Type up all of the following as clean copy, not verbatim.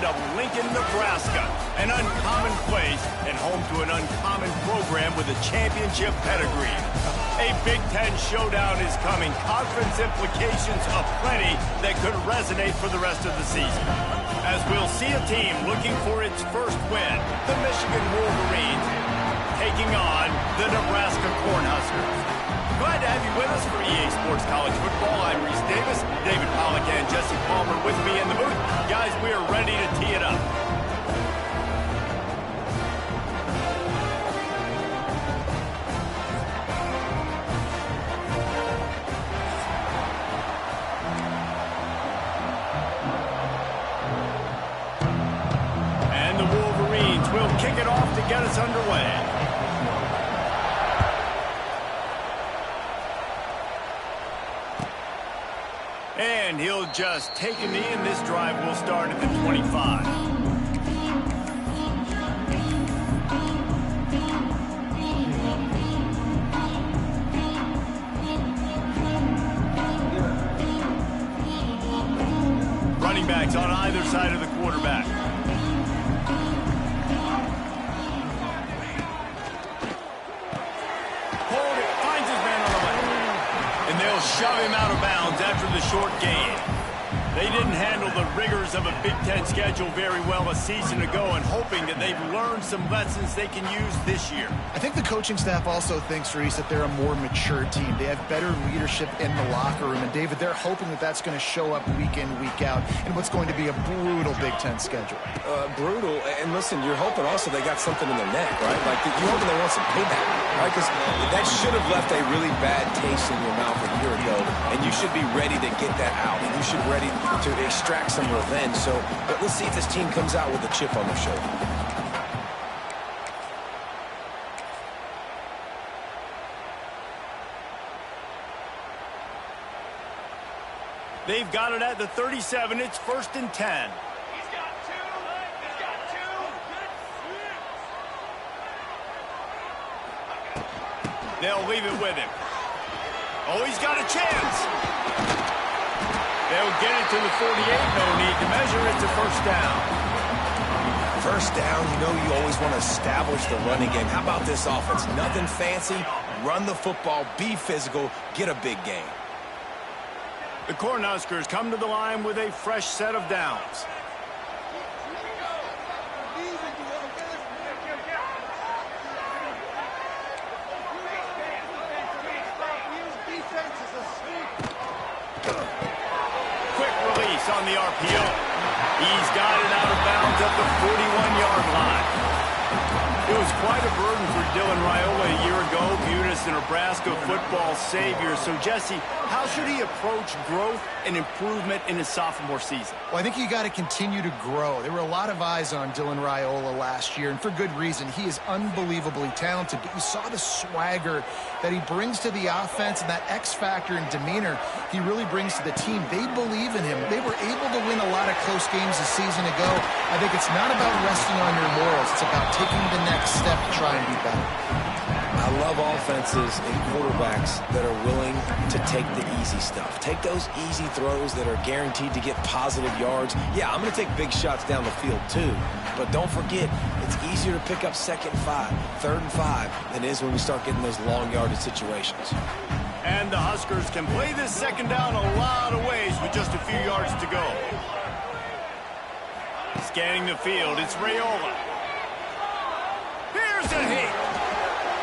of Lincoln, Nebraska, an uncommon place and home to an uncommon program with a championship pedigree. A Big Ten showdown is coming. Conference implications aplenty that could resonate for the rest of the season. As we'll see a team looking for its first win, the Michigan Wolverines taking on the Nebraska Cornhuskers. Glad to have you with us for EA Sports College Football. I'm Reese Davis, David Pollack and Jesse Palmer with me in the booth. Guys, we are ready to tee it up. And the Wolverines will kick it off to get us underway. And he'll just take a knee, and this drive will start at the 25. Running backs on either side of the quarterback. Hold it, finds his man on the left. And they'll shove him out of bounds after the short gain. They didn't handle the rigors of a Big Ten schedule very well a season ago, and hoping that they've learned some lessons they can use this year. I think the coaching staff also thinks, Reese, that they're a more mature team. They have better leadership in the locker room, and David, they're hoping that that's going to show up week in, week out in what's going to be a brutal Big Ten schedule. Brutal, and listen, you're hoping also they got something in their neck, right? Like, you're hoping they want some payback, right? Because that should have left a really bad taste in your mouth a year ago, and you should be ready to get that out, and you should be ready to extract some revenge. So, but let's see if this team comes out with a chip on their shoulder. They've got it at the 37. It's 1st and 10. He's got two. He's got two. They'll leave it with him. Oh, he's got a chance. They'll get it to the 48. No need to measure. It's a first down. First down, you know you always want to establish the running game. How about this offense? Nothing fancy. Run the football, be physical, get a big gain. The Cornhuskers come to the line with a fresh set of downs. On the RPO. He's got it out of bounds at the 41-yard line. It was quite a burden for Dylan Raiola a year ago, viewed as the Nebraska football savior. So, Jesse, how should he approach growth and improvement in his sophomore season? Well, I think you got to continue to grow. There were a lot of eyes on Dylan Raiola last year, and for good reason. He is unbelievably talented, but you saw the swagger that he brings to the offense and that X factor and demeanor he really brings to the team. They believe in him. They were able to win a lot of close games a season ago. I think it's not about resting on your laurels. It's about taking the next step to try and be better. I love offenses and quarterbacks that are willing to take the easy stuff. Take those easy throws that are guaranteed to get positive yards. Yeah, I'm going to take big shots down the field too. But don't forget, it's easier to pick up 2nd and 5, 3rd and 5 than it is when we start getting those long yardage situations. And the Huskers can play this 2nd down a lot of ways with just a few yards to go. Scanning the field, it's Raiola. Here's a hit.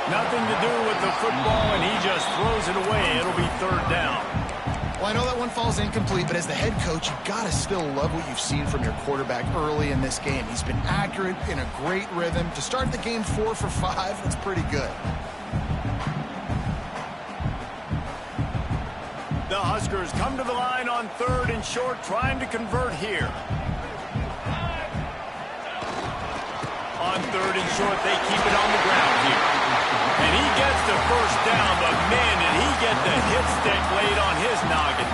Nothing to do with the football, and he just throws it away. It'll be 3rd down. Well, I know that one falls incomplete, but as the head coach, you've got to still love what you've seen from your quarterback early in this game. He's been accurate, in a great rhythm. To start the game 4 for 5, that's pretty good. The Huskers come to the line on 3rd and short, trying to convert here. On 3rd and short, they keep it on the ground here. And he gets the first down, but man, did he get the hit stick laid on his noggin.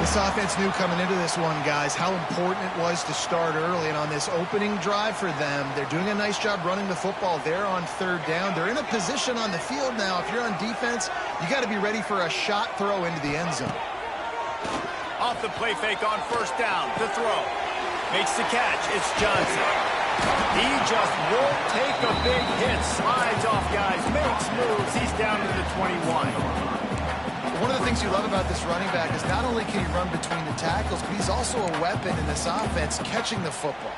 This offense knew coming into this one, guys, how important it was to start early. And on this opening drive for them, they're doing a nice job running the football. They're on 3rd down. They're in a position on the field now. If you're on defense, you got to be ready for a shot throw into the end zone. Off the play fake on 1st down, the throw. Makes the catch. It's Johnson. He just won't take a big hit. Slides off guys, makes moves. He's down to the 21. One of the things you love about this running back is not only can he run between the tackles, but he's also a weapon in this offense catching the football.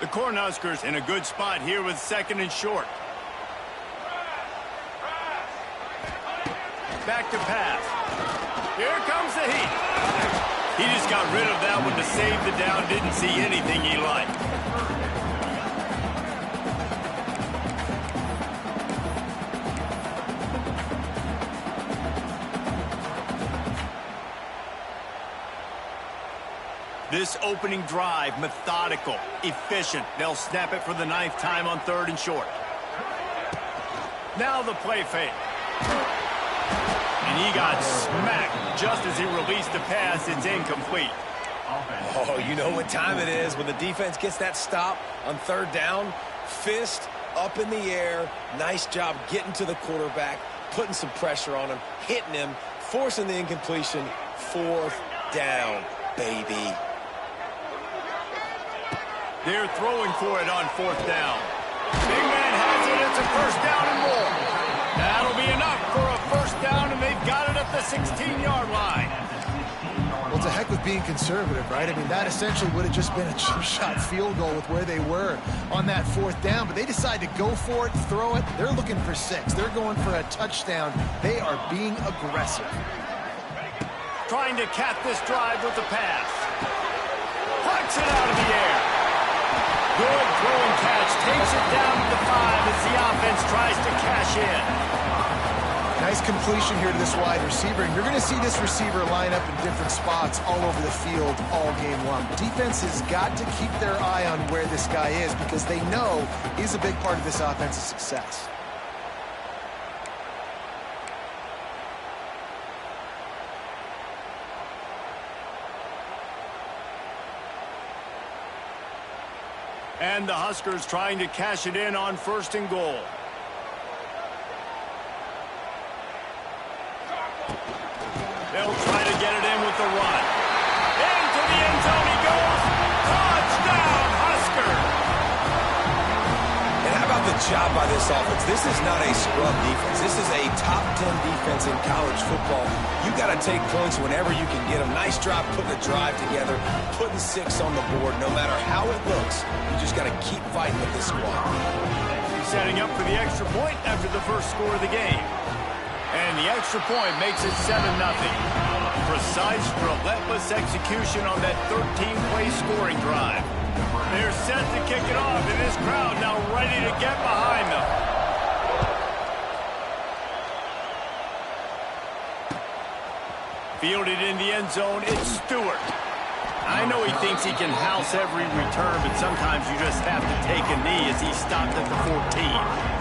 The Cornhuskers in a good spot here with 2nd and short. Back to pass. Here comes the heat. He just got rid of that one to save the down. Didn't see anything he liked. This opening drive, methodical, efficient. They'll snap it for the 9th time on 3rd and short. Now the play fake. And he got smacked just as he released the pass. It's incomplete. Oh, you know what time it is when the defense gets that stop on 3rd down. Fist up in the air. Nice job getting to the quarterback, putting some pressure on him, hitting him, forcing the incompletion. 4th down, baby. They're throwing for it on 4th down. Big man has it. It's a 1st down and more. That'll be enough for a 1st down, and they've got it at the 16-yard line. Well, it's a heck of being conservative, right? I mean, that essentially would have just been a chip shot field goal with where they were on that 4th down, but they decide to go for it, throw it. They're looking for 6. They're going for a touchdown. They are being aggressive. Trying to cap this drive with the pass. Plucks it out of the air. Good throwing catch. Takes it down to the 5 as the offense tries to cash in. Nice completion here to this wide receiver. And you're going to see this receiver line up in different spots all over the field all game long. Defense has got to keep their eye on where this guy is because they know he's a big part of this offense's success. And the Huskers trying to cash it in on 1st and goal. They'll try to get it in with the run. Into the end zone he goes. Touchdown, Huskers! And how about the job by this offense? This is not a scrub defense. This is a top 10 defense in college football. You got to take points whenever you can get them. Nice job putting a drive together, putting 6 on the board. No matter how it looks, you just got to keep fighting with this squad. Setting up for the extra point after the first score of the game. And the extra point makes it 7-0. Precise, relentless execution on that 13-play scoring drive. They're set to kick it off, and this crowd now ready to get behind them. Fielded in the end zone, it's Stewart. I know he thinks he can house every return, but sometimes you just have to take a knee as he stopped at the 14.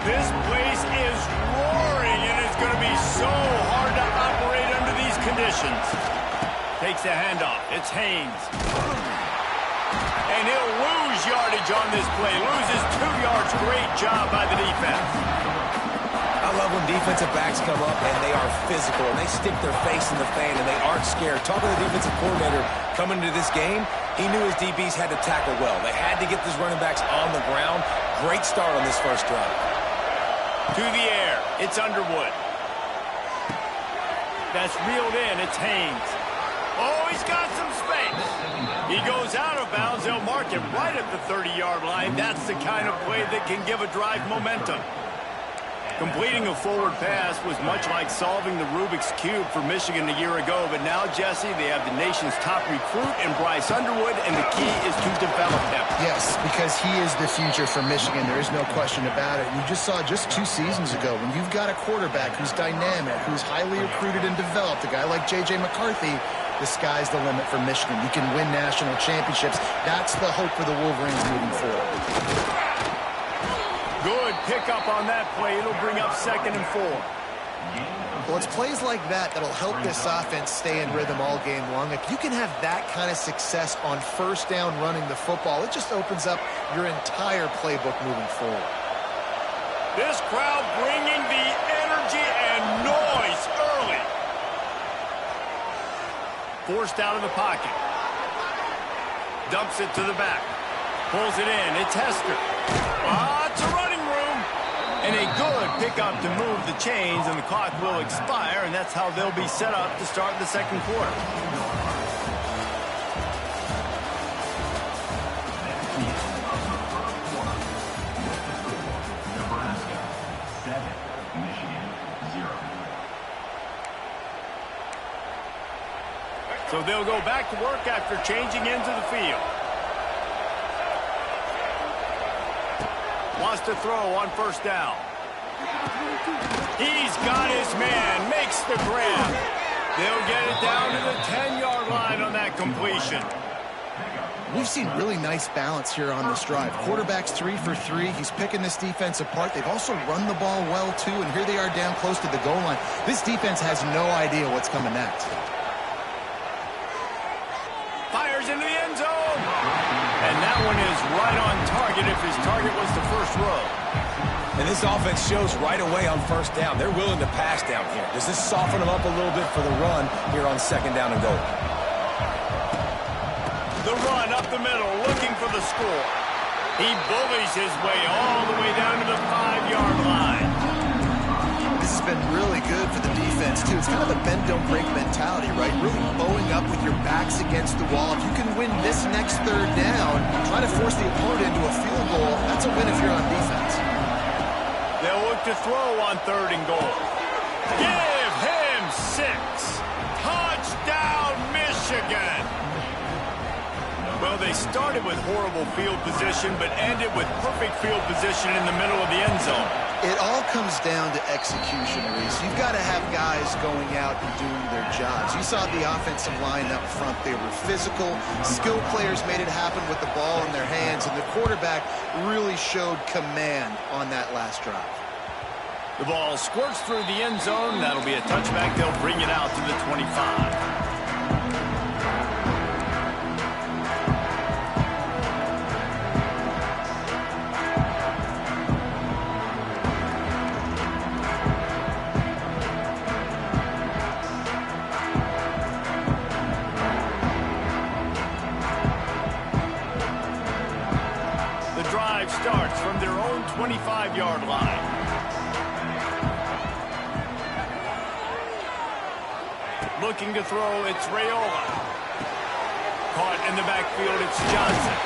This place is roaring, and it's going to be so hard to operate under these conditions. Takes the handoff. It's Haynes. And he'll lose yardage on this play. Loses 2 yards. Great job by the defense. I love when defensive backs come up and they are physical and they stick their face in the fan and they aren't scared. Talking to the defensive coordinator coming into this game, he knew his DBs had to tackle well. They had to get these running backs on the ground. Great start on this first drive. To the air. It's Underwood. That's reeled in. It's Haynes. Oh, he's got some space. He goes out of bounds. They'll mark it right at the 30-yard line. That's the kind of play that can give a drive momentum. Completing a forward pass was much like solving the Rubik's Cube for Michigan a year ago, but now, Jesse, they have the nation's top recruit in Bryce Underwood, and the key is to develop him. Yes, because he is the future for Michigan. There is no question about it. You just saw just 2 seasons ago when you've got a quarterback who's dynamic, who's highly recruited and developed, a guy like J.J. McCarthy, the sky's the limit for Michigan. You can win national championships. That's the hope for the Wolverines moving forward. Good pickup on that play. It'll bring up 2nd and 4. Well, it's plays like that that'll help this offense stay in rhythm all game long. If you can have that kind of success on first down running the football, it just opens up your entire playbook moving forward. This crowd bringing the energy and noise early. Forced out of the pocket. Dumps it to the back. Pulls it in. It's Hester. It's a running room. And a good pickup to move the chains, and the clock will expire, and that's how they'll be set up to start the second quarter. So they'll go back to work after changing into the field. Wants to throw on first down. He's got his man, makes the grab. They'll get it down to the 10-yard line on that completion. We've seen really nice balance here on this drive. Quarterback's 3 for 3. He's picking this defense apart. They've also run the ball well, too, and here they are down close to the goal line. This defense has no idea what's coming next. Fires into the end zone. And that one is right on target if his target was the first row. And this offense shows right away on first down. They're willing to pass down here. Does this soften them up a little bit for the run here on second down and goal? The run up the middle, looking for the score. He bullies his way all the way down to the 5-yard line. This has been really good for the defense, too. It's kind of a bend-don't-break mentality, right? Really bowing up with your backs against the wall. If you can win this next third down, try to force the opponent into a field goal, that's a win if you're on defense. They'll look to throw on third and goal. Give him 6. Touchdown, Michigan. Well, they started with horrible field position, but ended with perfect field position in the middle of the end zone. It all comes down to execution, Reese. You've got to have guys going out and doing their jobs. You saw the offensive line up front. They were physical. Skilled players made it happen with the ball in their hands, and the quarterback really showed command on that last drive. The ball squirts through the end zone. That'll be a touchback. They'll bring it out to the 25. Starts from their own 25-yard line. Looking to throw, it's Raiola. Caught in the backfield, it's Johnson.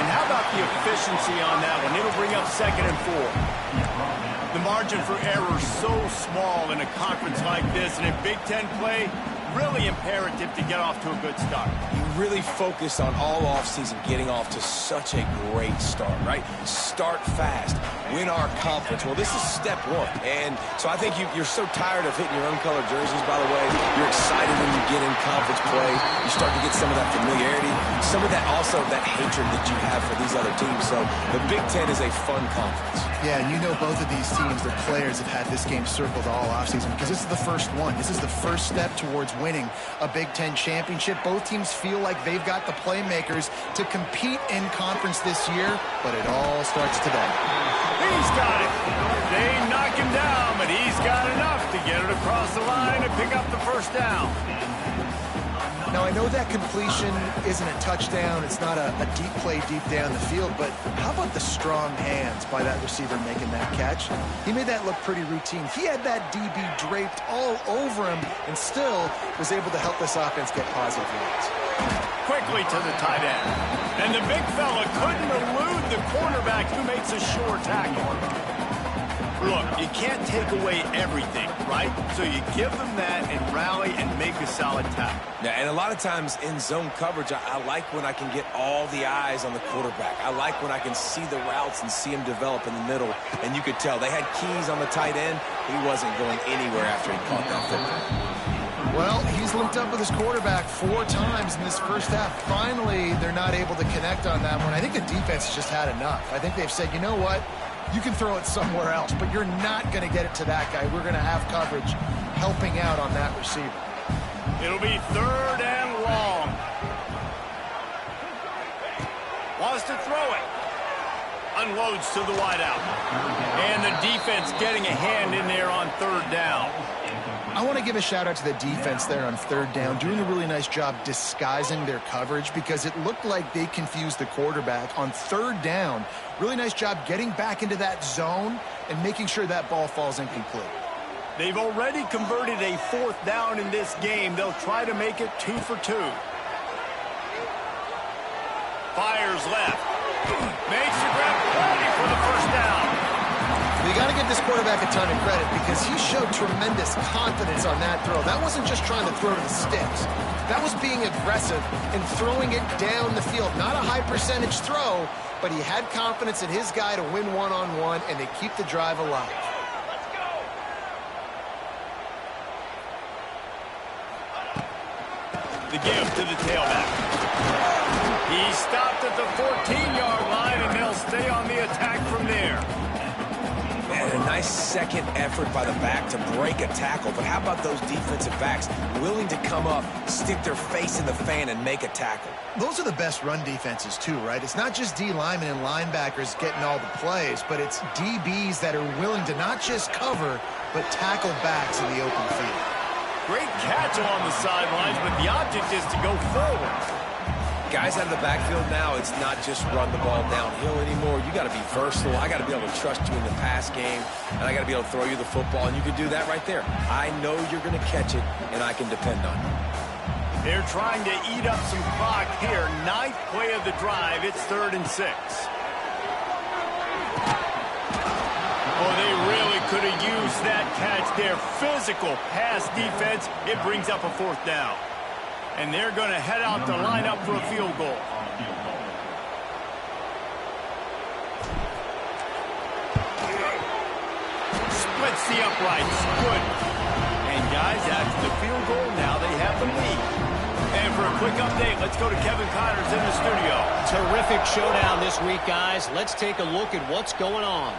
And how about the efficiency on that one? It'll bring up 2nd and 4. The margin for error so small in a conference like this, and in Big Ten play, really imperative to get off to a good start. You really focus on all offseason getting off to such a great start, right? Start fast, win our conference. Well, this is step 1. And so I think you're so tired of hitting your own colored jerseys, by the way. You're excited when you get in conference play. You start to get some of that familiarity, some of that also that hatred that you have for these other teams. So the Big Ten is a fun conference. Yeah, and you know both of these teams, their players have had this game circled all offseason because this is the first one. This is the first step towards winning a Big Ten championship. Both teams feel like they've got the playmakers to compete in conference this year, but it all starts today. He's got it. They knock him down, but he's got enough to get it across the line and pick up the first down. Now, I know that completion isn't a touchdown. It's not a deep play deep down the field, but how about the strong hands by that receiver making that catch? He made that look pretty routine. He had that DB draped all over him and still was able to help this offense get positive yards. Quickly to the tight end. And the big fella couldn't elude the cornerback who makes a sure tackle. Look, you can't take away everything, right? So you give them that and rally and make a solid tackle. Yeah, and a lot of times in zone coverage, I like when I can get all the eyes on the quarterback. I like when I can see the routes and see him develop in the middle. And you could tell they had keys on the tight end. He wasn't going anywhere after he caught that football. Well, he's linked up with his quarterback 4 times in this first half. Finally, they're not able to connect on that one. I think the defense has just had enough. I think they've said, you know what? You can throw it somewhere else, but you're not going to get it to that guy. We're going to have coverage helping out on that receiver. It'll be 3rd and long. Wants to throw it. Unloads to the wideout. And the defense getting a hand in there on 3rd down. I want to give a shout out to the defense there on 3rd down, doing a really nice job disguising their coverage because it looked like they confused the quarterback on 3rd down. Really nice job getting back into that zone and making sure that ball falls incomplete. They've already converted a 4th down in this game. They'll try to make it 2 for 2. Fires left. Makes the grab, ready for the 1st down. You got to give this quarterback a ton of credit because he showed tremendous confidence on that throw. That wasn't just trying to throw to the sticks. That was being aggressive and throwing it down the field. Not a high percentage throw, but he had confidence in his guy to win one-on-one, and they keep the drive alive. Let's go. The give to the tailback. He stopped at the 14-yard line, and they'll stay on the attack from there. And a nice second effort by the back to break a tackle. But how about those defensive backs willing to come up, stick their face in the fan, and make a tackle? Those are the best run defenses, too, right? It's not just D linemen and linebackers getting all the plays, but it's DBs that are willing to not just cover, but tackle backs in the open field. Great catch along the sidelines, but the object is to go forward. Guys out of the backfield now, it's not just run the ball downhill anymore. You got to be versatile. I got to be able to trust you in the pass game, and I got to be able to throw you the football, and you can do that right there. I know you're going to catch it, and I can depend on you. They're trying to eat up some clock here. 9th play of the drive. It's 3rd and 6. Oh, they really could have used that catch there. Physical pass defense. It brings up a 4th down. And they're going to head out to line up for a field goal. Splits the uprights. Good. And guys, after the field goal, now they have the lead. And for a quick update, let's go to Kevin Connors in the studio. Terrific showdown this week, guys. Let's take a look at what's going on.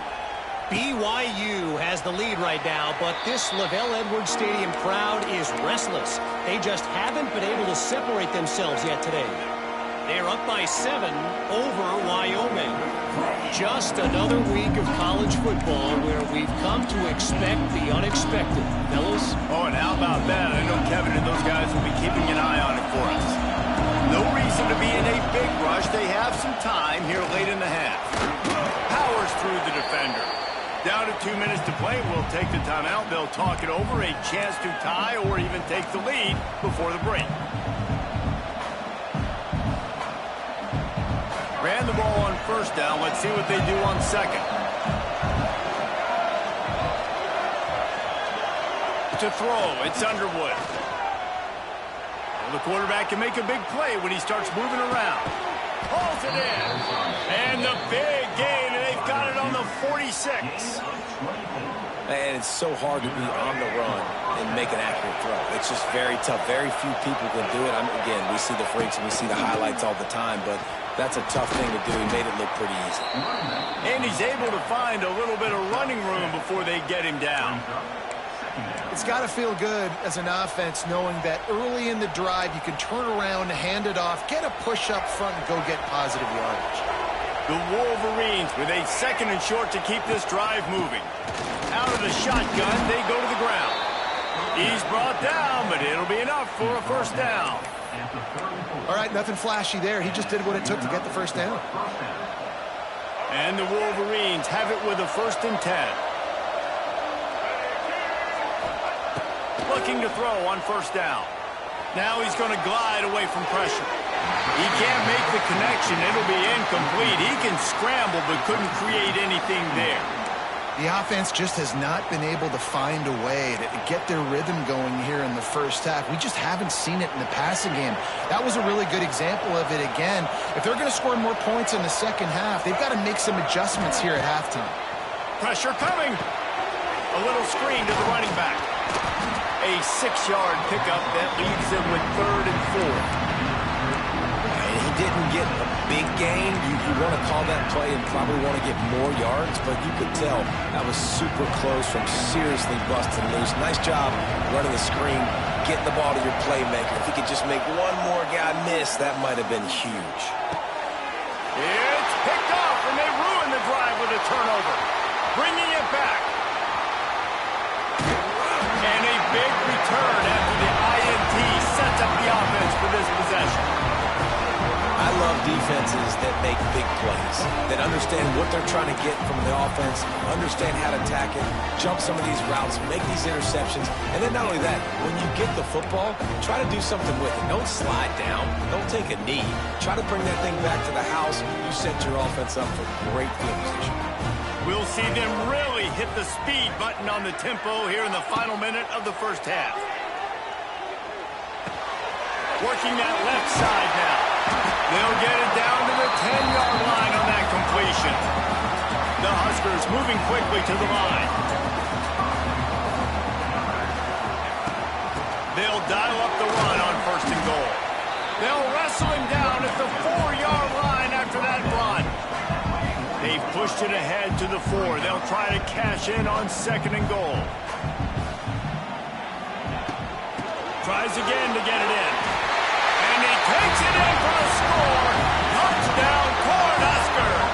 BYU has the lead right now, but this LaVell Edwards Stadium crowd is restless. They just haven't been able to separate themselves yet today. They're up by 7 over Wyoming. Just another week of college football where we've come to expect the unexpected. Fellas? Oh, and how about that? I know Kevin and those guys will be keeping an eye on it for us. No reason to be in a big rush. They have some time here late in the half. Powers through the defender. Down to 2 minutes to play. We'll take the timeout. They'll talk it over. A chance to tie or even take the lead before the break. Ran the ball on 1st down. Let's see what they do on 2nd. To throw, it's Underwood. Well, the quarterback can make a big play when he starts moving around. Pulls it in. And the big gain, and they've got it on the 46. And it's so hard to be on the run and make an accurate throw. It's just very tough. Very few people can do it. Again, we see the freaks and we see the highlights all the time, but that's a tough thing to do. He made it look pretty easy. And he's able to find a little bit of running room before they get him down. It's got to feel good as an offense knowing that early in the drive you can turn around, hand it off, get a push up front, and go get positive yardage. The Wolverines with a 2nd and short to keep this drive moving. Out of the shotgun, they go to the ground. He's brought down, but it'll be enough for a 1st down. All right, nothing flashy there. He just did what it took to get the 1st down. And the Wolverines have it with a 1st and 10. Looking to throw on 1st down. Now he's going to glide away from pressure. He can't make the connection. It'll be incomplete. He can scramble, but couldn't create anything there. The offense just has not been able to find a way to get their rhythm going here in the 1st half. We just haven't seen it in the passing game. That was a really good example of it again. If they're going to score more points in the 2nd half, they've got to make some adjustments here at halftime. Pressure coming. A little screen to the running back. A 6-yard pickup that leaves them with 3rd and 4. And he didn't get a big gain. You want to call that play and probably want to get more yards, but you could tell that was super close from seriously busting loose. Nice job running the screen, getting the ball to your playmaker. If he could just make one more guy miss, that might have been huge. It's picked off, and they ruin the drive with a turnover. Bringing it back. And a big return after the INT sets up the offense for this possession. I love defenses that make big plays, that understand what they're trying to get from the offense, understand how to attack it, jump some of these routes, make these interceptions, and then not only that, when you get the football, try to do something with it. Don't slide down. Don't take a knee. Try to bring that thing back to the house. You set your offense up for great field position. We'll see them really hit the speed button on the tempo here in the final minute of the first half. Working that left side now. They'll get it down to the 10-yard line on that completion. The Huskers moving quickly to the line. They'll dial up the run on 1st and goal. They'll wrestle him down at the 4-yard line after that run. They've pushed it ahead to the 4. They'll try to cash in on 2nd and goal. Tries again to get it in. And he takes it in for a score. Touchdown, Cornhuskers.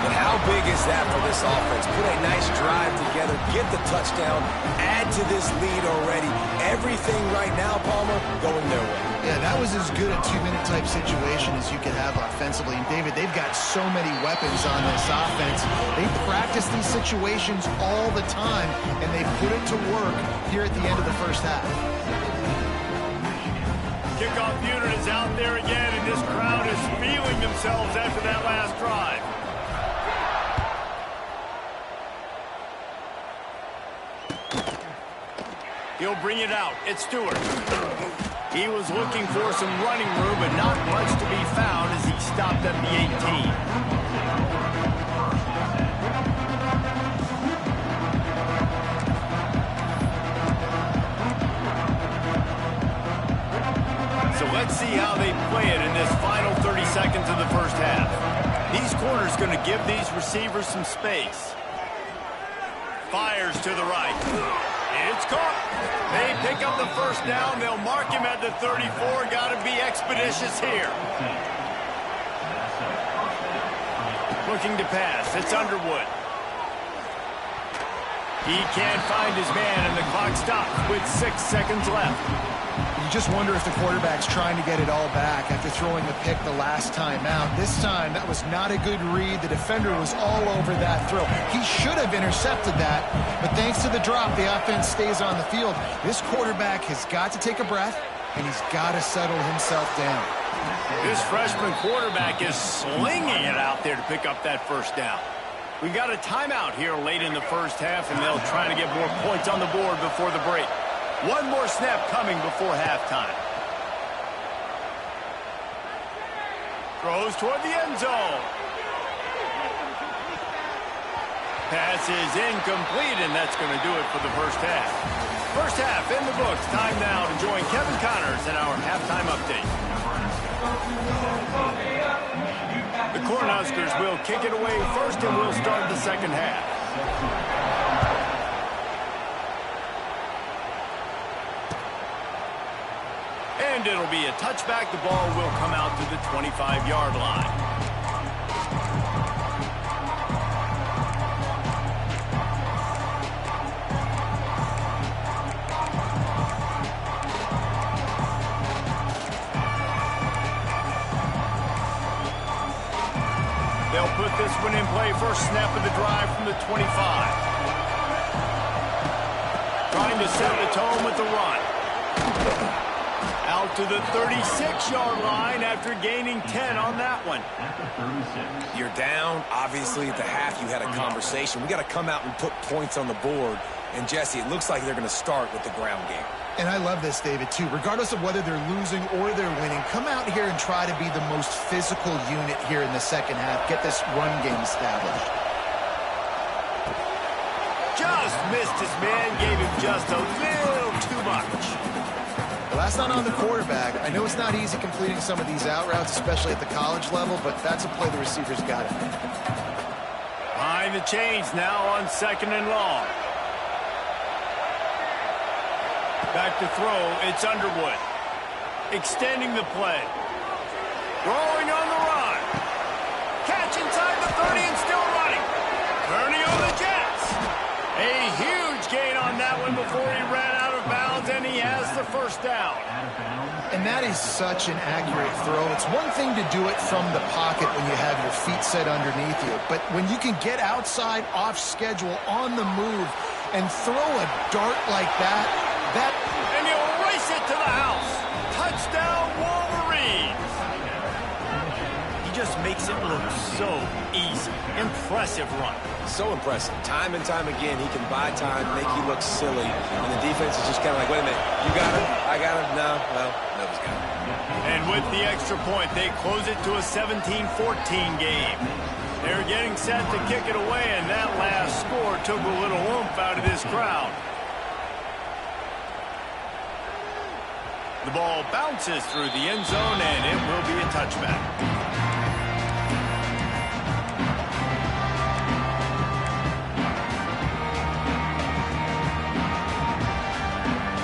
But how big is that for this offense? Put a nice drive together, get the touchdown, add to this lead already. Everything right now, Palmer, going their way. Yeah, that was as good a 2-minute type situation as you could have offensively. And David, they've got so many weapons on this offense. They practice these situations all the time, and they put it to work here at the end of the first half. Kickoff unit is out there again, and this crowd is feeling themselves after that last drive. He'll bring it out. It's Stewart. He was looking for some running room, but not much to be found as he stopped at the 18. So let's see how they play it in this final 30 seconds of the first half. These corners going to give these receivers some space. Fires to the right. It's caught. They pick up the first down. They'll mark him at the 34. Got to be expeditious here. Looking to pass. It's Underwood. He can't find his man, and the clock stops with 6 seconds left. You just wonder if the quarterback's trying to get it all back after throwing the pick the last time out. This time, that was not a good read. The defender was all over that throw. He should have intercepted that, but thanks to the drop, the offense stays on the field. This quarterback has got to take a breath, and he's got to settle himself down. This freshman quarterback is slinging it out there to pick up that first down. We got a timeout here late in the first half, and they'll try to get more points on the board before the break. One more snap coming before halftime. Throws toward the end zone. Pass is incomplete, and that's going to do it for the first half. First half in the books. Time now to join Kevin Connors in our halftime update. The Cornhuskers will kick it away first, and we'll start the second half. And it'll be a touchback. The ball will come out to the 25-yard line. They'll put this one in play. First snap of the drive from the 25. Trying to set the tone with the run. Out to the 36-yard line after gaining 10 on that one. You're down. Obviously, at the half, you had a conversation. We got to come out and put points on the board. And, Jesse, it looks like they're going to start with the ground game. And I love this, David, too. Regardless of whether they're losing or they're winning, come out here and try to be the most physical unit here in the second half. Get this run game established. Just missed his man. Gave him just a little too much. Well, that's not on the quarterback. I know it's not easy completing some of these out routes, especially at the college level, but that's a play the receiver's got it. Behind the chains now on 2nd and long. Back to throw, it's Underwood. Extending the play. Rolling on the run. Catch inside the 30 and still running. Turning on the Jets. A huge gain on that one before he ran out of bounds, and he has the first down. And that is such an accurate throw. It's one thing to do it from the pocket when you have your feet set underneath you, but when you can get outside, off schedule, on the move, and throw a dart like that, and he'll race it to the house. Touchdown, Wolverines. He just makes it look so easy. Impressive run. So impressive. Time and time again, he can buy time, make you look silly, and the defense is just kind of like, wait a minute, you got him? I got him? No, well, nobody's got him. And with the extra point, they close it to a 17-14 game. They're getting set to kick it away, and that last score took a little oomph out of this crowd. The ball bounces through the end zone, and it will be a touchback.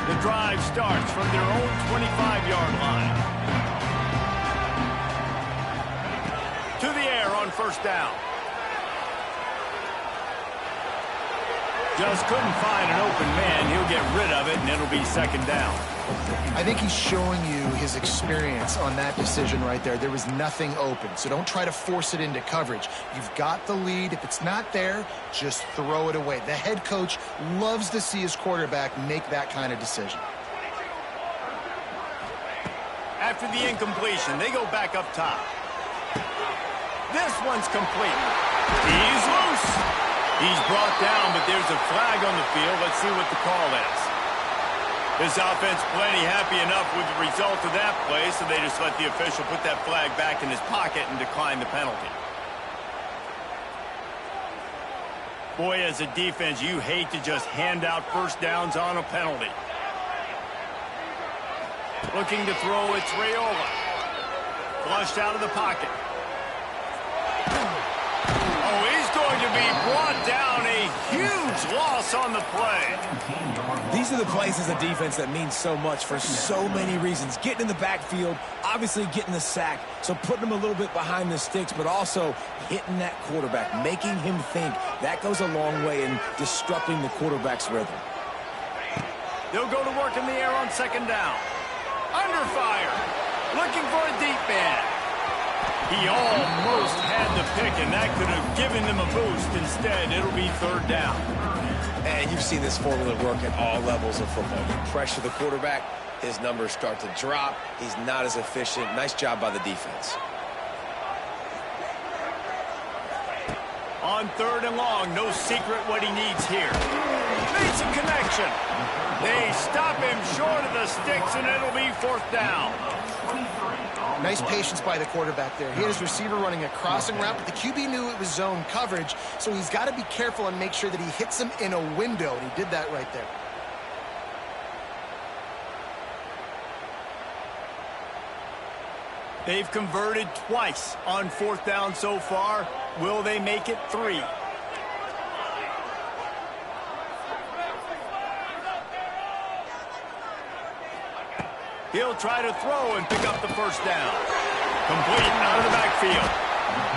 The drive starts from their own 25-yard line. To the air on first down. Just couldn't find an open man. He'll get rid of it, and it'll be 2nd down. I think he's showing you his experience on that decision right there. There was nothing open, so don't try to force it into coverage. You've got the lead. If it's not there, just throw it away. The head coach loves to see his quarterback make that kind of decision. After the incompletion, they go back up top. This one's complete. He's loose. He's brought down, but there's a flag on the field. Let's see what the call is. This offense plenty happy enough with the result of that play, so they just let the official put that flag back in his pocket and decline the penalty. Boy, as a defense, you hate to just hand out first downs on a penalty. Looking to throw, it's Raiola. Flushed out of the pocket. Oh, he's going to be brought down. A huge loss on the play. These are the plays as a defense that mean so much for so many reasons. Getting in the backfield, obviously getting the sack, so putting him a little bit behind the sticks, but also hitting that quarterback, making him think. That goes a long way in disrupting the quarterback's rhythm. They'll go to work in the air on 2nd down. Under fire. Looking for a deep man. He almost had the pick, and that could have given them a boost. Instead, it'll be 3rd down. And you've seen this formula work at all levels of football. You pressure the quarterback, his numbers start to drop. He's not as efficient. Nice job by the defense. On 3rd and long, no secret what he needs here. Made some connection. They stop him short of the sticks, and it'll be 4th down. Nice patience by the quarterback there. He had his receiver running a crossing route, but the QB knew it was zone coverage, so he's got to be careful and make sure that he hits him in a window, and he did that right there. They've converted twice on 4th down so far. Will they make it 3? He'll try to throw and pick up the first down. Complete out of the backfield.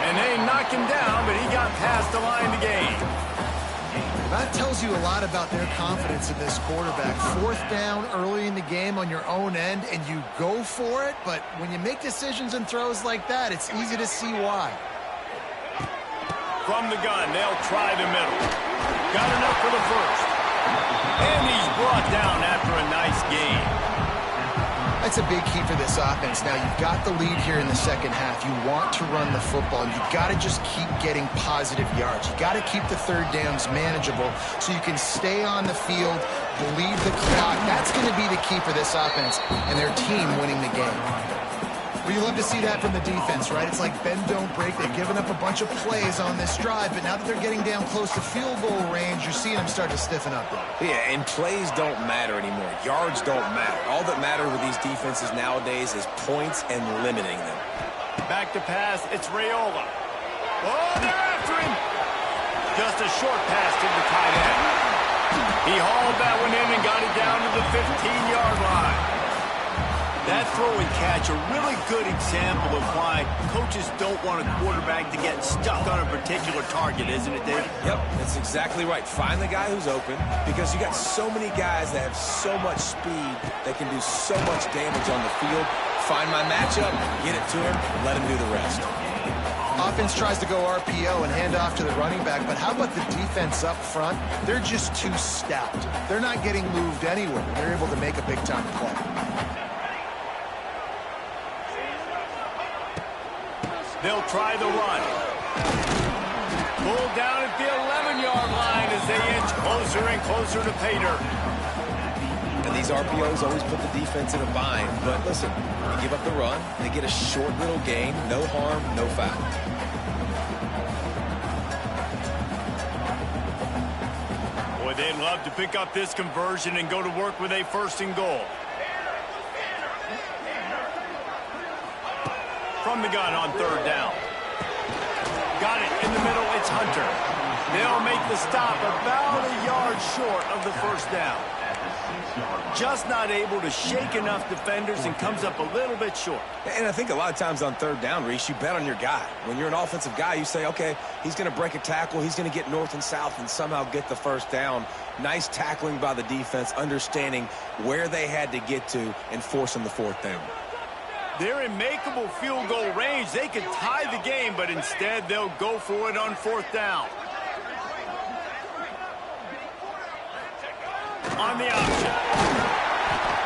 And they knock him down, but he got past the line to gain. That tells you a lot about their confidence in this quarterback. 4th down early in the game on your own end, and you go for it, but when you make decisions and throws like that, it's easy to see why. From the gun, they'll try the middle. Got enough for the first. And he's brought down after a nice gain. That's a big key for this offense. Now, you've got the lead here in the 2nd half. You want to run the football. You've got to just keep getting positive yards. You've got to keep the 3rd downs manageable so you can stay on the field, bleed the clock. That's going to be the key for this offense and their team winning the game. Well, you love to see that from the defense, right? It's like bend, don't break. They've given up a bunch of plays on this drive, but now that they're getting down close to field goal range, you're seeing them start to stiffen up. Yeah, and plays don't matter anymore. Yards don't matter. All that matters with these defenses nowadays is points and limiting them. Back to pass, it's Raiola. Oh, they're after him. Just a short pass to the tight end. He hauled that one in and got it down to the 15-yard line. That throw and catch, a really good example of why coaches don't want a quarterback to get stuck on a particular target, isn't it, Dave? Yep, that's exactly right. Find the guy who's open, because you got so many guys that have so much speed that can do so much damage on the field. Find my matchup, get it to him, let him do the rest. Offense tries to go RPO and hand off to the running back, but how about the defense up front? They're just too stout. They're not getting moved anywhere. They're able to make a big-time play. They'll try the run. Pulled down at the 11-yard line as they inch closer and closer to pay dirt. And these RPOs always put the defense in a bind. But listen, you give up the run, they get a short little gain, no harm, no foul. Boy, they'd love to pick up this conversion and go to work with a 1st and goal. From the gun on 3rd down. Got it in the middle, it's Hunter. They'll make the stop about a yard short of the 1st down. Just not able to shake enough defenders and comes up a little bit short. And I think a lot of times on 3rd down, Reese, you bet on your guy. When you're an offensive guy, you say, okay, he's going to break a tackle, he's going to get north and south and somehow get the 1st down. Nice tackling by the defense, understanding where they had to get to and forcing the 4th down. They're in makeable field goal range. They could tie the game, but instead they'll go for it on 4th down. On the option.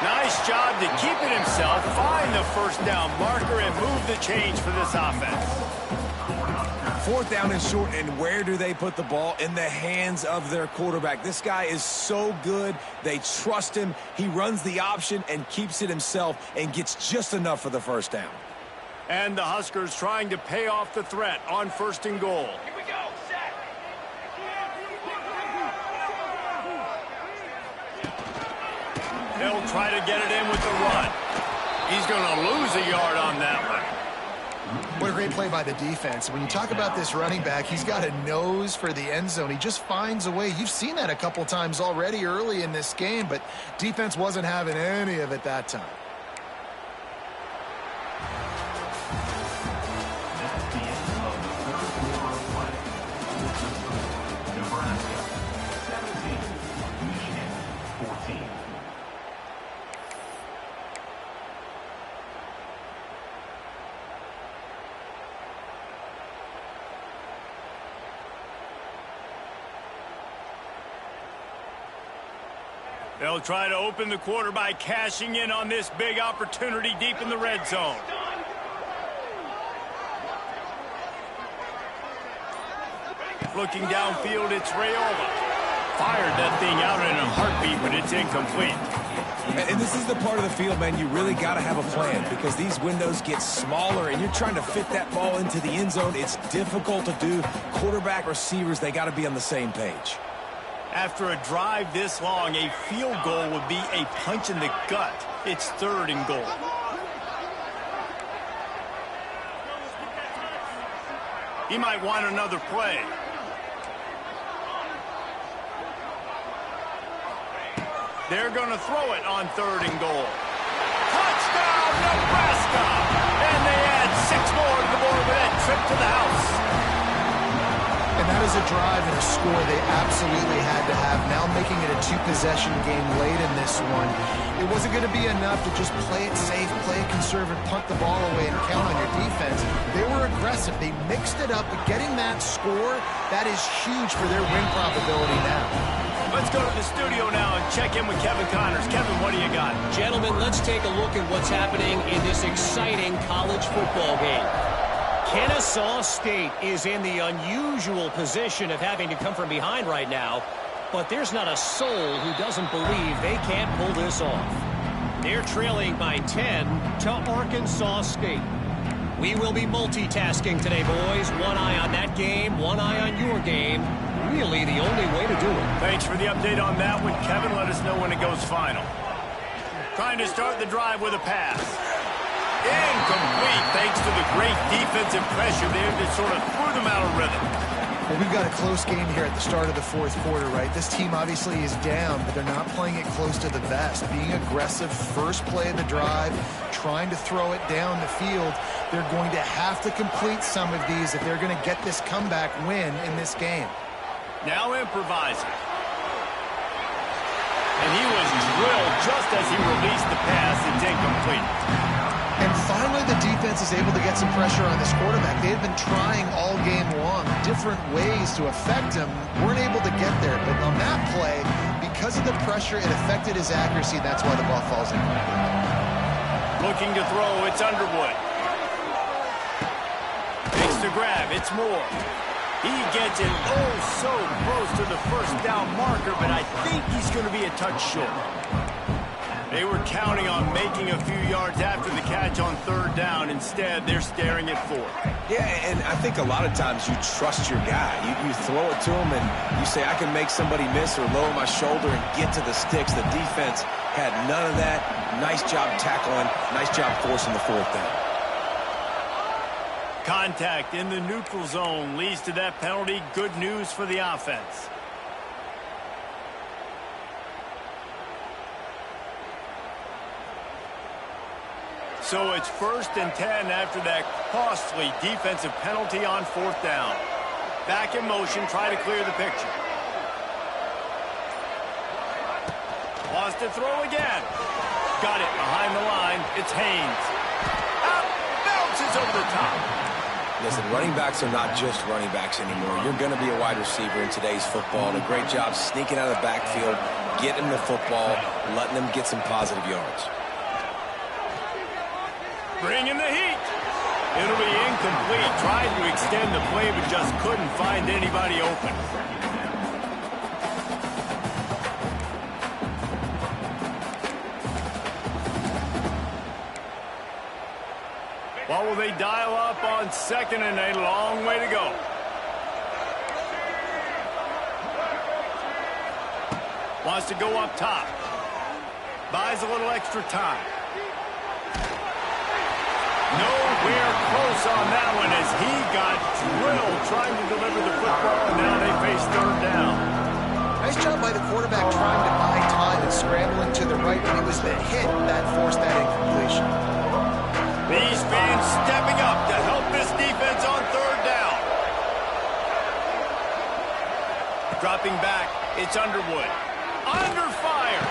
Nice job to keep it himself, find the 1st down marker, and move the change for this offense. 4th down and short, and where do they put the ball? In the hands of their quarterback. This guy is so good. They trust him. He runs the option and keeps it himself and gets just enough for the 1st down. And the Huskers trying to pay off the threat on 1st and goal. Here we go. Set. They'll try to get it in with the run. He's going to lose a yard on that one. What a great play by the defense. When you talk about this running back, he's got a nose for the end zone. He just finds a way. You've seen that a couple times already early in this game, but defense wasn't having any of it that time. They'll try to open the quarter by cashing in on this big opportunity deep in the red zone. Looking downfield, it's Raiola. Fired that thing out in a heartbeat, but it's incomplete. And this is the part of the field, man, you really got to have a plan, because these windows get smaller and you're trying to fit that ball into the end zone. It's difficult to do. Quarterback, receivers, they got to be on the same page. After a drive this long, a field goal would be a punch in the gut. It's 3rd and goal. He might want another play. They're going to throw it on 3rd and goal. Touchdown, Nebraska! And they add 6 more to the board with that trip to the house. And that is a drive and a score they absolutely had to have. Now making it a 2-possession game late in this one. It wasn't going to be enough to just play it safe, play it conservative, punt the ball away, and count on your defense. They were aggressive. They mixed it up, but getting that score, that is huge for their win probability now. Let's go to the studio now and check in with Kevin Connors. Kevin, what do you got? Gentlemen, let's take a look at what's happening in this exciting college football game. Kennesaw State is in the unusual position of having to come from behind right now, but there's not a soul who doesn't believe they can't pull this off. They're trailing by 10 to Arkansas State. We will be multitasking today, boys. One eye on that game, one eye on your game. Really the only way to do it. Thanks for the update on that one, Kevin. Let us know when it goes final. Trying to start the drive with a pass. Incomplete, thanks to the great defensive pressure there that sort of threw them out of rhythm. Well, we've got a close game here at the start of the fourth quarter, right? This team obviously is down, but they're not playing it close to the vest. Being aggressive, first play of the drive, trying to throw it down the field. They're going to have to complete some of these if they're going to get this comeback win in this game. Now improvising. And he was drilled just as he released the pass. It's incomplete. And finally, the defense is able to get some pressure on this quarterback. They had been trying all game long, different ways to affect him. Weren't able to get there. But on that play, because of the pressure, it affected his accuracy. That's why the ball falls in. Looking to throw, it's Underwood. Makes the grab, it's Moore. He gets it so close to the first down marker, but I think he's going to be a touch short. They were counting on making a few yards after the catch on third down. Instead, they're staring at fourth. Yeah, and I think a lot of times you trust your guy. You throw it to him, and you say, I can make somebody miss or lower my shoulder and get to the sticks. The defense had none of that. Nice job tackling. Nice job forcing the fourth down. Contact in the neutral zone leads to that penalty. Good news for the offense. So it's 1st and 10 after that costly defensive penalty on fourth down. Back in motion, try to clear the picture. Wants to throw again. Got it behind the line. It's Haynes. Out, bounces over the top. Listen, running backs are not just running backs anymore. You're going to be a wide receiver in today's football. And a great job sneaking out of the backfield, getting the football, letting them get some positive yards. Bringing the heat. It'll be incomplete. Tried to extend the play, but just couldn't find anybody open. What will they dial up on 2nd and a long way to go? Wants to go up top. Buys a little extra time. Nowhere close on that one as he got drilled trying to deliver the football, and now they face third down. Nice job by the quarterback trying to buy time and scrambling to the right, but it was the hit that forced that incompletion. These fans stepping up to help this defense on third down. Dropping back, it's Underwood. Under fire.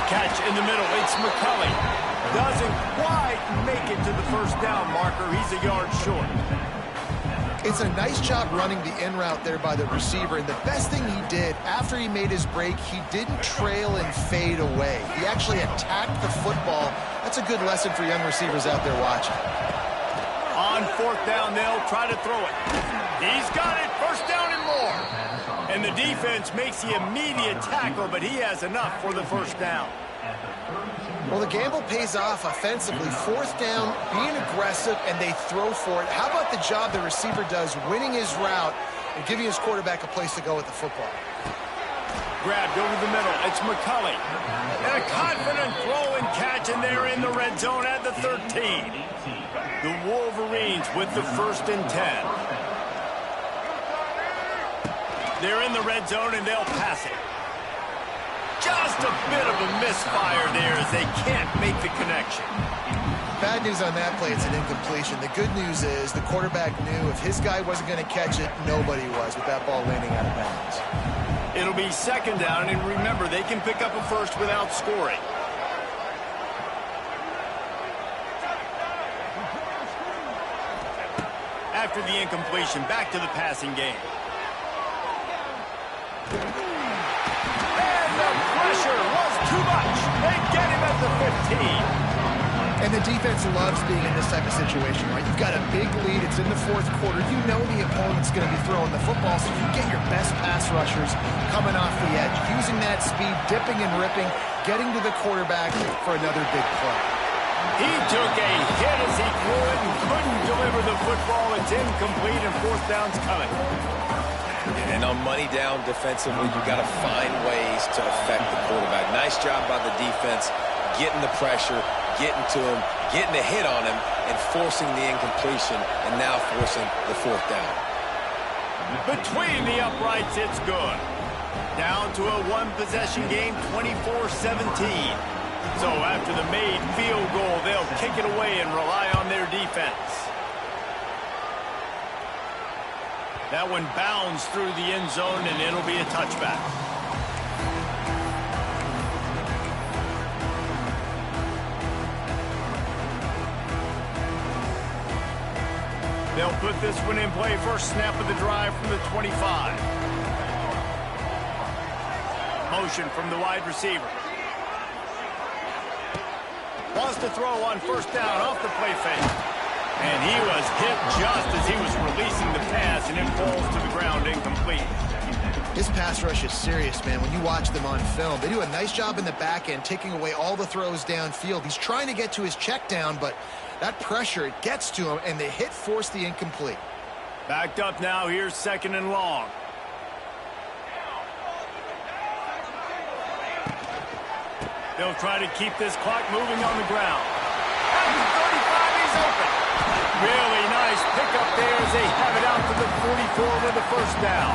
Catch in the middle, it's McCulley. Doesn't quite make it to the first down marker. He's a yard short. It's a nice job running the in route there by the receiver, and the best thing he did after he made his break, he didn't trail and fade away. He actually attacked the football. That's a good lesson for young receivers out there watching. On fourth down, they'll try to throw it. He's got it, first down and more. And the defense makes the immediate tackle, but he has enough for the first down. Well, the gamble pays off offensively. Fourth down, being aggressive, and they throw for it. How about the job the receiver does winning his route and giving his quarterback a place to go with the football? Grabbed over the middle. It's McCulley. And a confident throw and catch, and they're in the red zone at the 13. The Wolverines with the 1st and 10. They're in the red zone, and they'll pass it. Just a bit of a misfire there as they can't make the connection. Bad news on that play, it's an incompletion. The good news is the quarterback knew if his guy wasn't going to catch it, nobody was with that ball landing out of bounds. It'll be 2nd down, and remember, they can pick up a first without scoring. After the incompletion, back to the passing game. And the pressure was too much. They get him at the 15. And the defense loves being in this type of situation, right? You've got a big lead. It's in the fourth quarter. You know the opponent's going to be throwing the football, so you get your best pass rushers coming off the edge, using that speed, dipping and ripping, getting to the quarterback for another big play. He took a hit as he threw it and couldn't deliver the football. It's incomplete and fourth down's coming. And on money down defensively, you've got to find ways to affect the quarterback. Nice job by the defense, getting the pressure, getting to him, getting a hit on him, and forcing the incompletion, and now forcing the fourth down. Between the uprights, it's good. Down to a one-possession game, 24-17. So after the made field goal, they'll kick it away and rely on their defense. That one bounds through the end zone, and it'll be a touchback. They'll put this one in play. First snap of the drive from the 25. Motion from the wide receiver. Wants to throw on first down off the play fake. And he was hit just as he was releasing the pass, and it falls to the ground incomplete. This pass rush is serious, man. When you watch them on film, they do a nice job in the back end, taking away all the throws downfield. He's trying to get to his check down, but that pressure, it gets to him, and the hit forced the incomplete. Backed up now. Here's second and long. They'll try to keep this clock moving on the ground. At the 35, he's open. Really nice pickup there as they have it out to the 44 with the first down.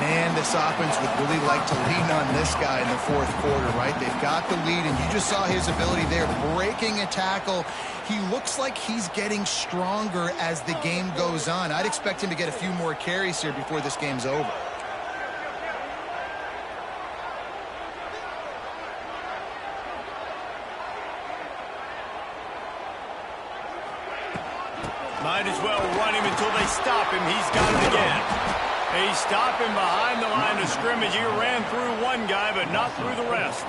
Man, this offense would really like to lean on this guy in the fourth quarter, right? They've got the lead, and you just saw his ability there, breaking a tackle. He looks like he's getting stronger as the game goes on. I'd expect him to get a few more carries here before this game's over. Might as well run him until they stop him. He's got it again. They stop him behind the line of scrimmage. He ran through one guy, but not through the rest.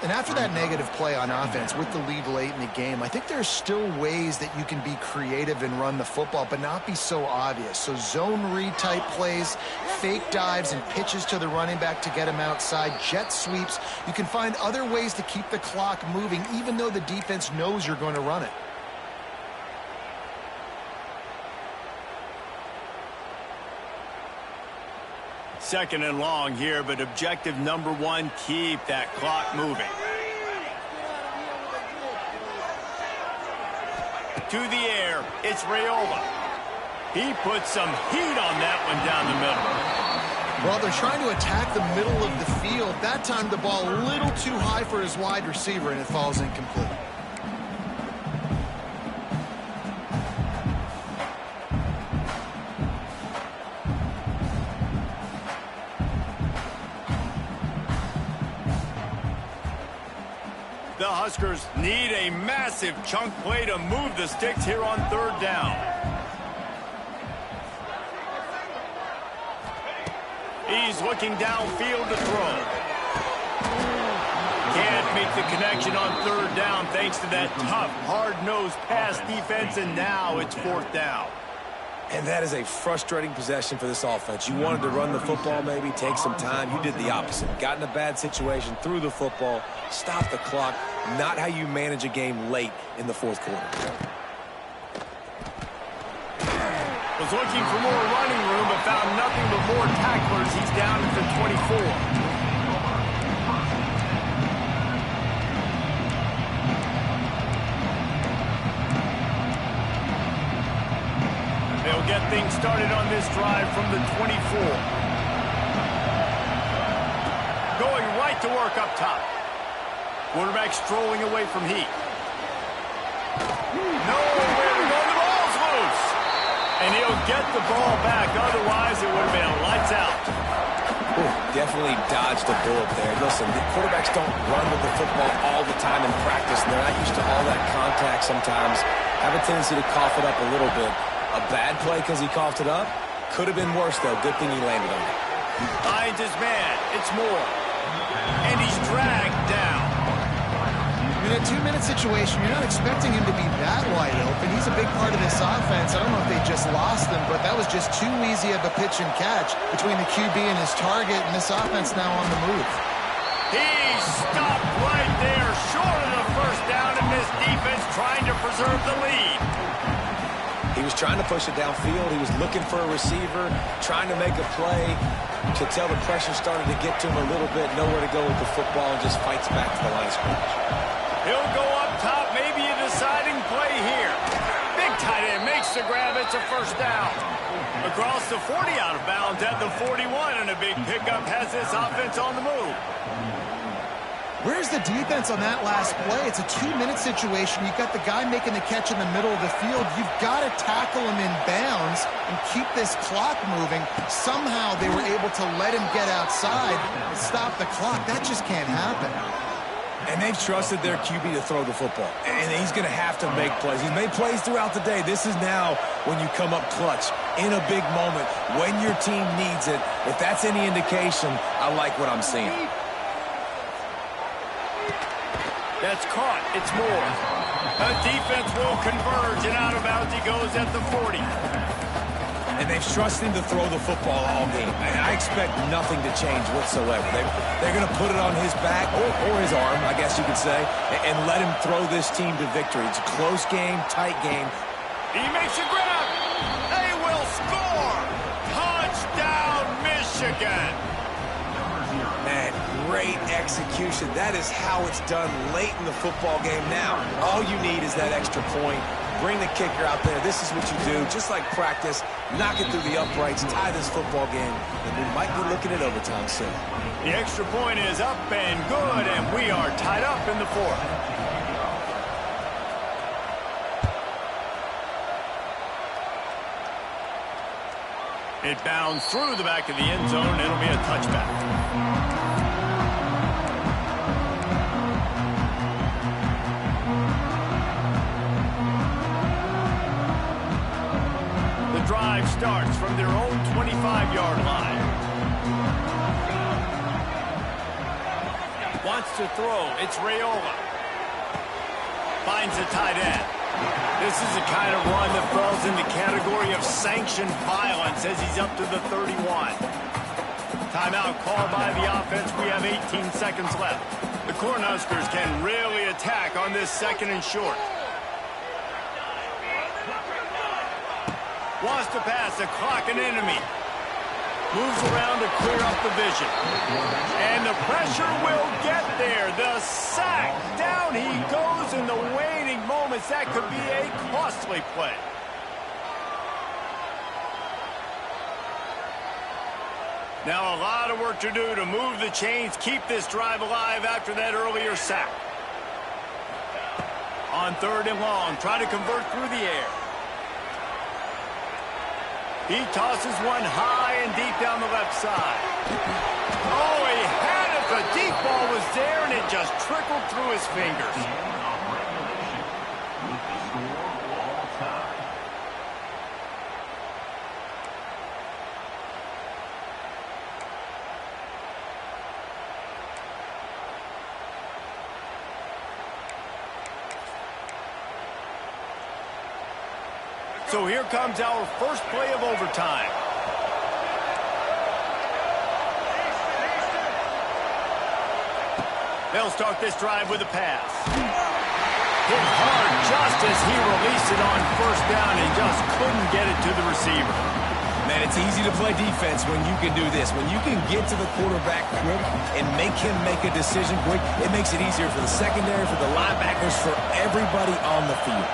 And after that negative play on offense with the lead late in the game, I think there's still ways that you can be creative and run the football, but not be so obvious. So zone read type plays, fake dives and pitches to the running back to get him outside, jet sweeps. You can find other ways to keep the clock moving, even though the defense knows you're going to run it. Second and long here, but objective number one, keep that clock moving. To the air, it's Raiola. He puts some heat on that one down the middle. Well, they're trying to attack the middle of the field. That time the ball a little too high for his wide receiver, and it falls incomplete. The Huskers need a massive chunk play to move the sticks here on third down. He's looking downfield to throw. Can't make the connection on third down thanks to that tough, hard-nosed pass defense, and now it's fourth down. And that is a frustrating possession for this offense. You wanted to run the football, maybe take some time. You did the opposite. Got in a bad situation, threw the football, stopped the clock. Not how you manage a game late in the fourth quarter. Was looking for more running room, but found nothing but more tacklers. He's down at the 24. They'll get things started on this drive from the 24. Going right to work up top. Quarterback strolling away from heat. Nowhere to go. The ball's loose. And he'll get the ball back. Otherwise, it would have been lights out. Ooh, definitely dodged a bullet there. Listen, the quarterbacks don't run with the football all the time in practice. And they're not used to all that contact sometimes. Have a tendency to cough it up a little bit. A bad play because he coughed it up? Could have been worse, though. Good thing he landed on it. Finds his man. It's Moore. And he's dragged down. in a 2-minute situation, you're not expecting him to be that wide open. He's a big part of this offense. I don't know if they just lost him, but that was just too easy of a pitch and catch between the QB and his target, and this offense now on the move. He stopped right there, short of the first down, and this defense trying to preserve the lead. He was trying to push it downfield. He was looking for a receiver, trying to make a play. Could tell the pressure started to get to him a little bit, nowhere to go with the football, and just fights back to the line of scrimmage. He'll go up top, maybe a deciding play here. Big tight end makes the grab. It's a first down. Across the 40, out of bounds at the 41, and a big pickup has this offense on the move. Where's the defense on that last play? It's a 2-minute situation. You've got the guy making the catch in the middle of the field. You've got to tackle him in bounds and keep this clock moving. Somehow they were able to let him get outside and stop the clock. That just can't happen. And they've trusted their QB to throw the football. And he's going to have to make plays. He's made plays throughout the day. This is now when you come up clutch in a big moment when your team needs it. If that's any indication, I like what I'm seeing. That's caught. It's more. The defense will converge, and out of bounds he goes at the 40. And they've trusted him to throw the football all game. And I expect nothing to change whatsoever. They're going to put it on his back, or his arm, I guess you could say, and let him throw this team to victory. It's a close game, tight game. He makes a grab. They will score. Touchdown, Michigan. Man, great execution. That is how it's done late in the football game. Now, all you need is that extra point. Bring the kicker out there. This is what you do. Just like practice, knock it through the uprights, tie this football game, and we might be looking at overtime soon. The extra point is up and good, and we are tied up in the fourth. It bounds through the back of the end zone. It'll be a touchback. Drive starts from their own 25-yard line. Wants to throw. It's Raiola. Finds a tight end. This is the kind of run that falls in the category of sanctioned violence as he's up to the 31. Timeout called by the offense. We have 18 seconds left. The Cornhuskers can really attack on this second and short. Wants to pass, the clock an enemy. Moves around to clear up the vision. And the pressure will get there. The sack. Down he goes in the waning moments. That could be a costly play. Now a lot of work to do to move the chains, keep this drive alive after that earlier sack. On 3rd and long, try to convert through the air. He tosses one high and deep down the left side. Oh, he had it. The deep ball was there, and it just trickled through his fingers. So here comes our first play of overtime. They'll start this drive with a pass. Hit hard just as he released it on 1st down and just couldn't get it to the receiver. Man, it's easy to play defense when you can do this. When you can get to the quarterback quick and make him make a decision quick, it makes it easier for the secondary, for the linebackers, for everybody on the field.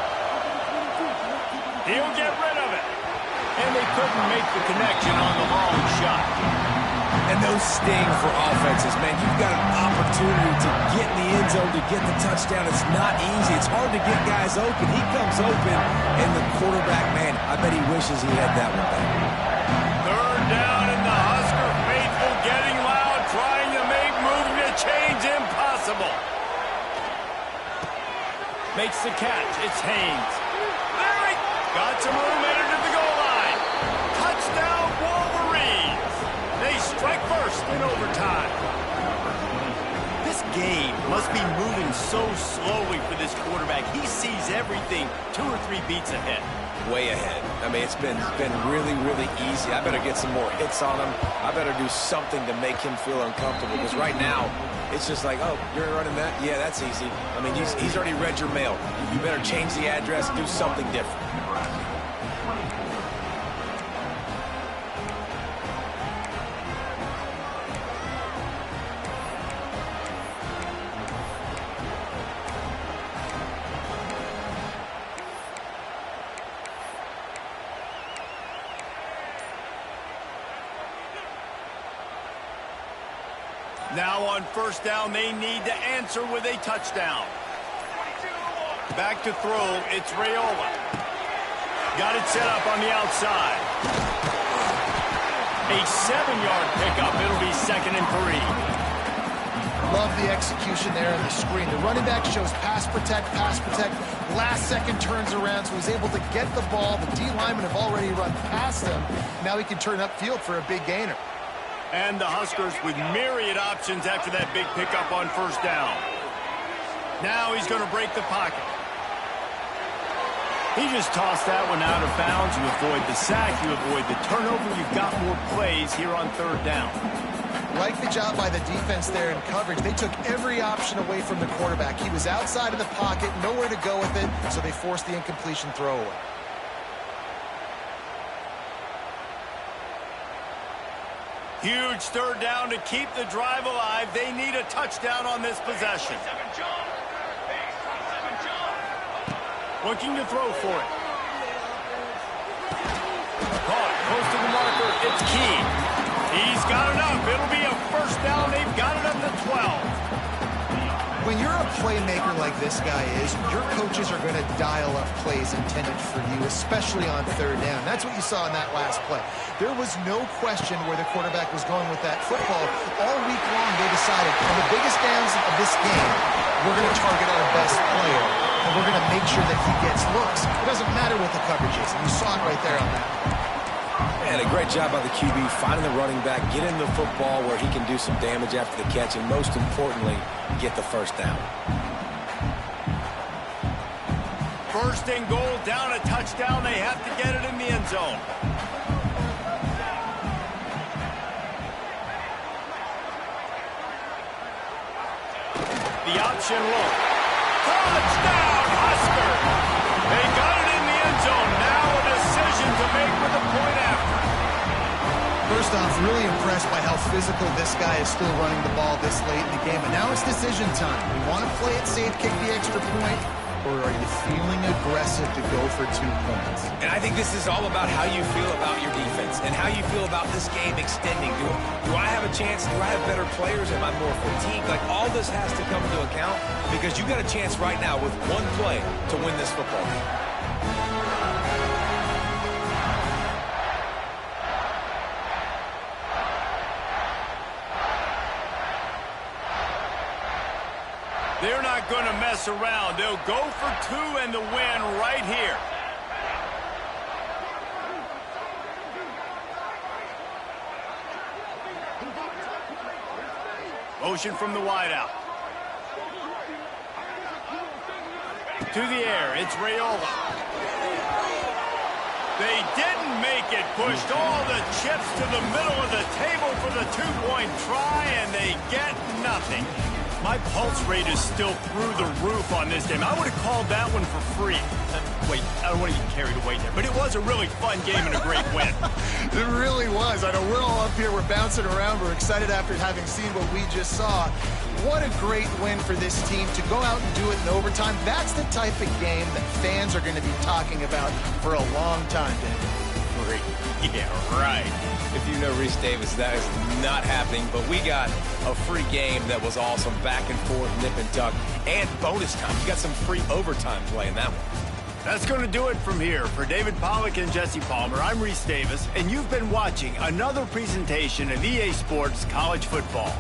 He'll get rid of it. And they couldn't make the connection on the long shot. And those sting for offenses, man. You've got an opportunity to get in the end zone, to get the touchdown. It's not easy. It's hard to get guys open. He comes open, and the quarterback, man, I bet he wishes he had that one back. 3rd down, and the Husker faithful getting loud, trying to make moving the chains impossible. Makes the catch. It's Haynes. Got some room headed to the goal line. Touchdown, Wolverines. They strike first in overtime. This game must be moving so slowly for this quarterback. He sees everything 2 or 3 beats ahead. Way ahead. I mean, it's been really, really easy. I better get some more hits on him. I better do something to make him feel uncomfortable, because right now, it's just like, oh, you're running that? Yeah, that's easy. I mean, he's already read your mail. You better change the address, do something different. Now on first down, they need to answer with a touchdown. Back to throw, it's Raiola. Got it set up on the outside. A 7-yard pickup. It'll be 2nd and 3. Love the execution there on the screen. The running back shows pass protect, pass protect. Last second turns around, so he's able to get the ball. The D linemen have already run past him. Now he can turn upfield for a big gainer. And the Huskers with myriad options after that big pickup on first down. Now he's going to break the pocket. He just tossed that one out of bounds. You avoid the sack, you avoid the turnover. You've got more plays here on 3rd down. Like the job by the defense there in coverage. They took every option away from the quarterback. He was outside of the pocket, nowhere to go with it, so they forced the incompletion throwaway. Huge 3rd down to keep the drive alive. They need a touchdown on this possession. Looking to throw for it. Caught close to the marker. It's Key. He's got enough. It'll be a first down. They've got it up to 12. When you're a playmaker like this guy is, your coaches are going to dial up plays intended for you, especially on 3rd down. That's what you saw in that last play. There was no question where the quarterback was going with that football. All week long, they decided, on the biggest downs of this game, we're going to target our best player, and we're going to make sure that he gets looks. It doesn't matter what the coverage is, and you saw it right there on that. And a great job by the QB finding the running back, getting the football where he can do some damage after the catch, and most importantly, get the first down. 1st and goal, down a touchdown. They have to get it in the end zone. The option look. Touchdown, Husker! They got it in the end zone. Now a decision to make with a point after. First off, really impressed by how physical this guy is still running the ball this late in the game. And now it's decision time. You want to play it safe, kick the extra point, or are you feeling aggressive to go for 2 points? And I think this is all about how you feel about your defense and how you feel about this game extending. Do I have a chance? Do I have better players? Am I more fatigued? Like, all this has to come into account, because you got a chance right now with 1 play to win this football game. They're not going to mess around. They'll go for 2 and the win right here. Motion from the wideout. To the air, it's Raiola. They didn't make it. Pushed all the chips to the middle of the table for the 2-point try, and they get nothing. My pulse rate is still through the roof on this game. I would have called that one for free. Wait, I don't want to get carried away there. But it was a really fun game and a great win. It really was. I know we're all up here. We're bouncing around. We're excited after having seen what we just saw. What a great win for this team to go out and do it in overtime. That's the type of game that fans are going to be talking about for a long time, Dave. Great. Yeah, right. If you know Reese Davis, that is not happening. But we got a free game that was awesome. Back and forth, nip and tuck, and bonus time. You got some free overtime play in that one. That's going to do it from here. For David Pollack and Jesse Palmer, I'm Reese Davis, and you've been watching another presentation of EA Sports College Football.